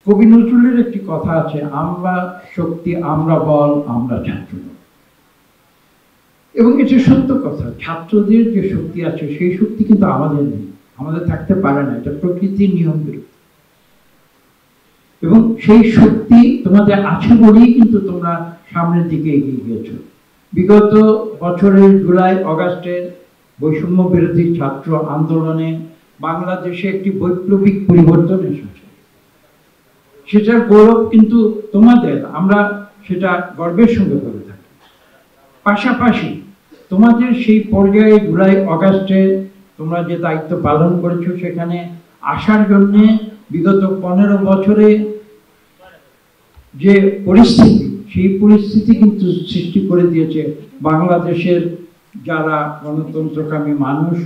কবি নজরুলের একটি কথা আছে, আমরা শক্তি, আমরা বল, আমরা ছাত্র। এবং এটা সত্য কথা, ছাত্রদের যে শক্তি আছে সেই শক্তি কিন্তু আমাদের নেই, আমাদের থাকতে পারে না, এটা প্রকৃতির নিয়ম বিরুদ্ধে। এবং সেই শক্তি তোমাদের আছে বলেই কিন্তু তোমরা সামনের দিকে এগিয়ে গিয়েছ। বিগত বছরের জুলাই অগাস্টের বৈষম্য বিরোধী ছাত্র আন্দোলনে বাংলাদেশে একটি বৈপ্লবিক পরিবর্তন এসেছে, সেটার গৌরব কিন্তু তোমাদের, আমরা সেটা গর্বের সঙ্গে করে থাকি। পাশাপাশি তোমাদের সেই পর্যায়ে জুলাই অগাস্টে তোমরা যে দায়িত্ব পালন করেছো, সেখানে আসার জন্যে বিগত 15 বছরে যে পরিস্থিতি, সেই পরিস্থিতি কিন্তু সৃষ্টি করে দিয়েছে বাংলাদেশের যারা গণতন্ত্রকামী মানুষ,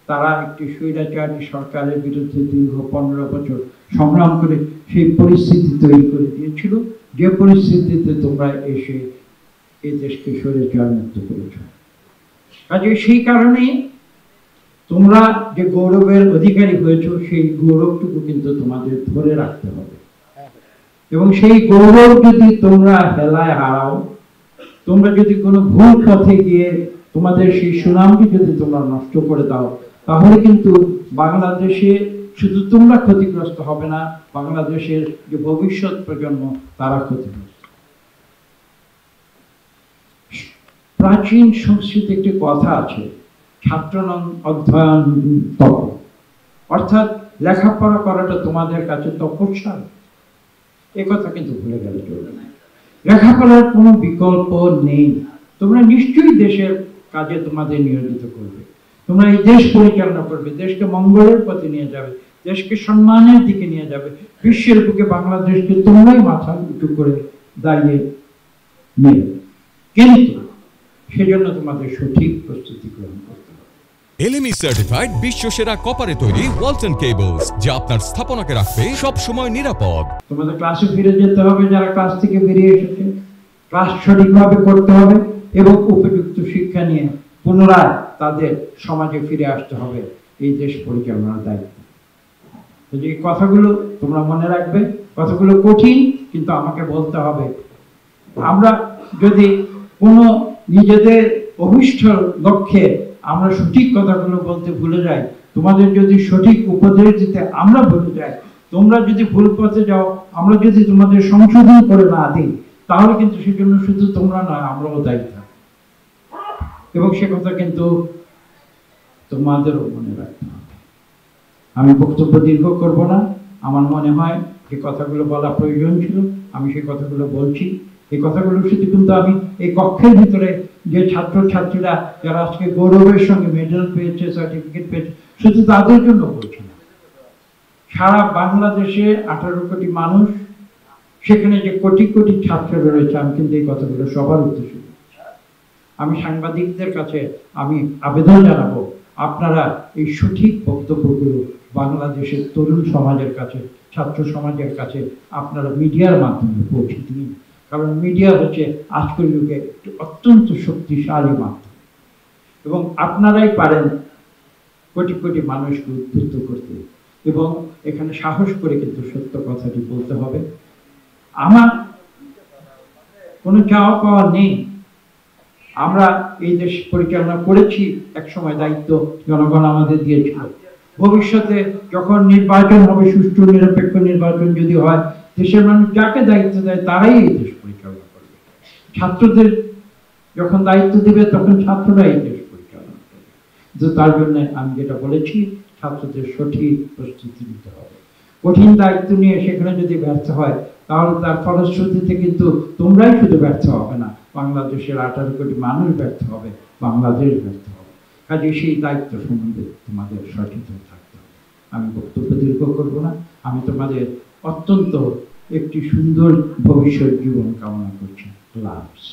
তারা একটি স্বৈরাচারী সরকারের বিরুদ্ধে দীর্ঘ 15 বছর সংগ্রাম করে সেই পরিস্থিতি তৈরি করে দিয়েছিল, যে পরিস্থিতিতে তোমরা এসে এই দেশকে স্বৈরাচার মুক্ত করেছ। কাজে সেই কারণে তোমরা যে গৌরবের অধিকারী হয়েছ, সেই গৌরবটুকু কিন্তু তোমাদের ধরে রাখতে হবে। এবং সেই গৌরব যদি তোমরা হেলায় হারাও, তোমরা যদি কোনো ভুল পথে গিয়ে তোমাদের সেই সুনামকে যদি তোমরা নষ্ট করে দাও, তাহলে কিন্তু বাংলাদেশে শুধু তোমরা ক্ষতিগ্রস্ত হবে না, বাংলাদেশের যে ভবিষ্যৎ প্রজন্ম তারা ক্ষতিগ্রস্ত। প্রাচীন সংস্কৃতি একটি কথা আছে, ছাত্রনং অধ্যয়ন তপ, অর্থাৎ লেখাপড়া করাটা তোমাদের কাছে তপস্যা। এ কথা কিন্তু ভুলে গেলে চলবে না। লেখাপড়ার কোনো বিকল্প নেই। তোমরা নিশ্চয়ই দেশের কাজে তোমাদের নিয়োজিত করবে, তোমরা এই দেশ পরিচালনা করবে, দেশকে মঙ্গলের পথে নিয়ে যাবে, দেশকে সম্মানের দিকে নিয়ে যাবে। বিশ্বের বুকে বাংলাদেশকে তোমরাই মাথা উঁচু করে দাঁড়িয়ে নিয়ে, কিন্তু সেজন্য তোমাদের সঠিক প্রস্তুতি গ্রহণ করতে হবে। এলএমই সার্টিফাইড বিশ্বসেরা কপারে তৈরি ওয়ালটন কেবলস, যা আপনার স্থাপনাকে রাখবে সব সময় নিরাপদ। তোমাদের ক্লাসে ফিরে যেতে হবে, যারা ক্লাস থেকে বেরিয়ে এসেছে, ক্লাস সঠিকভাবে করতে হবে এবং উপযুক্ত শিক্ষা নিয়ে পুনরায় তাদের সমাজে ফিরে আসতে হবে এই দেশ পরিচালনার দায়িত্ব। এই কথাগুলো তোমরা মনে রাখবে। কথাগুলো কঠিন, কিন্তু আমাকে বলতে হবে। আমরা যদি কোনো নিজেদের অভিষ্ট লক্ষ্যে আমরা সঠিক কথাগুলো বলতে ভুলে যাই, তোমাদের যদি সঠিক উপদেশ দিতে আমরা ভুলে যাই, তোমরা যদি ভুল পথে যাও, আমরা যদি তোমাদের সংশোধন করে না দিই, তাহলে কিন্তু সেজন্য শুধু তোমরা নয়, আমরাও দায়ী থাকবো। এবং সে কথা কিন্তু তোমাদেরও মনে রাখতে হবে। আমি বক্তব্য দীর্ঘ করব না। আমার মনে হয় যে কথাগুলো বলা প্রয়োজন ছিল, আমি সেই কথাগুলো বলছি। এই কথাগুলো শুধু কিন্তু আমি এই কক্ষের ভিতরে যে ছাত্রছাত্রীরা যারা আজকে গৌরবের সঙ্গে মেডেল পেয়েছে, সার্টিফিকেট পেয়েছে, শুধু তাদের জন্য বলছি না। সারা বাংলাদেশে 18 কোটি মানুষ, সেখানে যে কোটি কোটি ছাত্ররা রয়েছে, আমি কিন্তু এই কথাগুলো সবার উদ্দেশ্যে বলছি। আমি সাংবাদিকদের কাছে আমি আবেদন জানাবো, আপনারা এই সঠিক বক্তব্যগুলো বাংলাদেশের তরুণ সমাজের কাছে, ছাত্র সমাজের কাছে আপনারা মিডিয়ার মাধ্যমে পৌঁছে দিন। কারণ মিডিয়া হচ্ছে আজকের যুগে একটি অত্যন্ত শক্তিশালী মাধ্যম, এবং আপনারাই পারেন কোটি কোটি মানুষকে উদ্বুদ্ধ করতে। এবং এখানে সাহস করে কিন্তু সত্য কথাটি বলতে হবে। আমার কোনো চাওয়া পাওয়া নেই। আমরা এই দেশ পরিচালনা করেছি, এক সময় দায়িত্ব জনগণ আমাদের দিয়েছিল। ভবিষ্যতে যখন নির্বাচন হবে, সুষ্ঠু নিরপেক্ষ নির্বাচন যদি হয়, দেশের মানুষ যাকে দায়িত্ব দেয় তারাই এই দেশ পরিচালনা করবে। ছাত্রদের যখন দায়িত্ব দেবে, তখন ছাত্ররা এই দেশ পরিচালনা করবে। কিন্তু তার জন্য আমি যেটা বলেছি, ছাত্রদের সঠিক প্রস্তুতি নিতে হবে। কঠিন দায়িত্ব নিয়ে সেখানে যদি ব্যর্থ হয়, তাহলে তার ফলশ্রুতিতে কিন্তু তোমরাই শুধু ব্যর্থ হবে না, বাংলাদেশের 18 কোটি মানুষ ব্যর্থ হবে, বাংলাদেশ ব্যর্থ হবে। কাজে সেই দায়িত্ব সম্বন্ধে তোমাদের সচেতন থাকতে হবে। আমি বক্তব্য দীর্ঘ করবো না। আমি তোমাদের অত্যন্ত একটি সুন্দর ভবিষ্যৎ জীবন কামনা করছি। আল্লাহ হাফেজ।